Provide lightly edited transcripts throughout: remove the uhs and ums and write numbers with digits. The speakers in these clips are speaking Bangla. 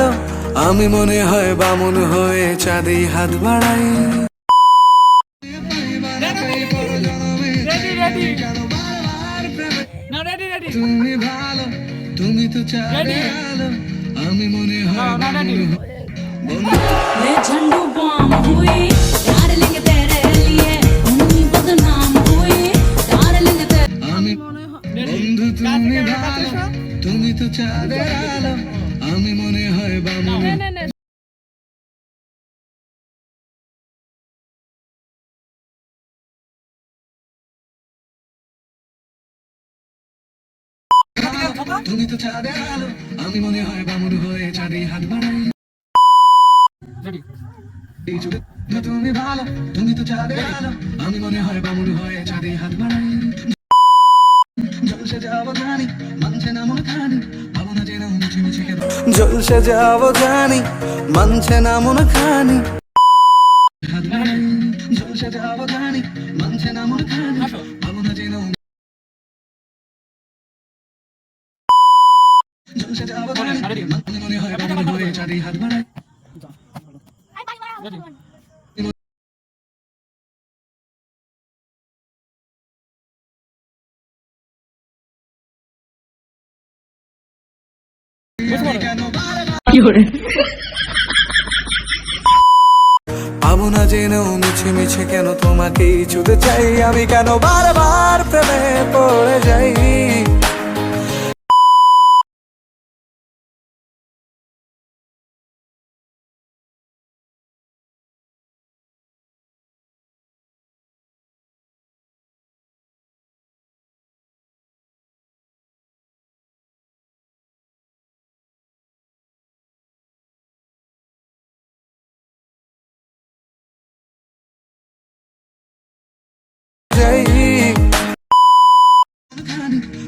আলো, আমি মনে হয় বামুন হয়ে চাঁদে হাত বাড়াই। তুমি ভালো, তুমি তো চাঁদে আলো, আমি মনে হয় বামুন मैं झंडू बम हुई डार्लिंग तेरे लिए उन्हीं बदनाम हुई डार्लिंग तेरे আমি বন্ধু। তুমি ভালো, তুমি তো চাঁদের আলো, আমি মনে হয় বামুন। তুমি তো চাঁদের আলো, আমি মনে হয় বামুন হয়ে চাঁদে হাত বাড়াই। তুমি ভালো, তুমি তো চাঁদের আলো, আমি মনে হয় বামুন হয়ে চাঁদে হাত বাড়াই। জলসে যাবো জানি, মানছে না মন খানি, ভাবনা যেন মিছে মিছে কেন। জলসে যাবো জানি, মানছে না মন খানি, হাত বাড়াই। জলসে যাবো জানি, মানছে না মন খানি, ভাবনা যেন। জলসে যাবো জানি, আমি মনে হয় বামুন হয়ে চাঁদে হাত বাড়াই। পাবো না জেনেও মিছে মিছে কেন তোমাকেই ছুতে চাই, আমি কেন বারবার প্রেমে পড়ে যাই।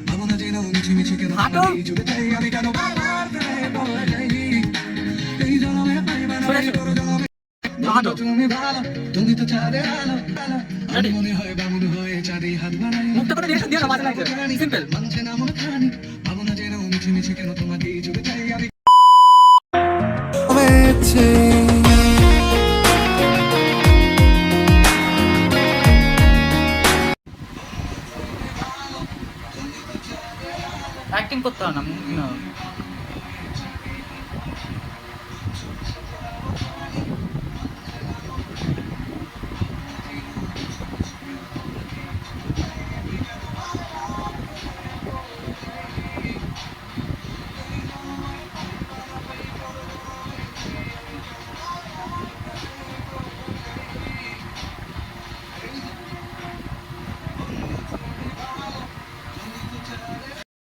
পাবো না জেনেও মিছে মিছে কেন তোমাকেই ছুতে চাই, আমি কেন বারবার প্রেমে পড়ে যাই। এই জনমে পাইবা না পর জনমে। তুমি ভালো, তুমি তো চাঁদের আলো, আমি মনে হয় বামুন হয়ে চাঁদে হাত বাড়াই। মানছে না মন খানি, পাবো না জেনেও মিছে মিছে কেন তোমাকেই ছুতে চাই, আমি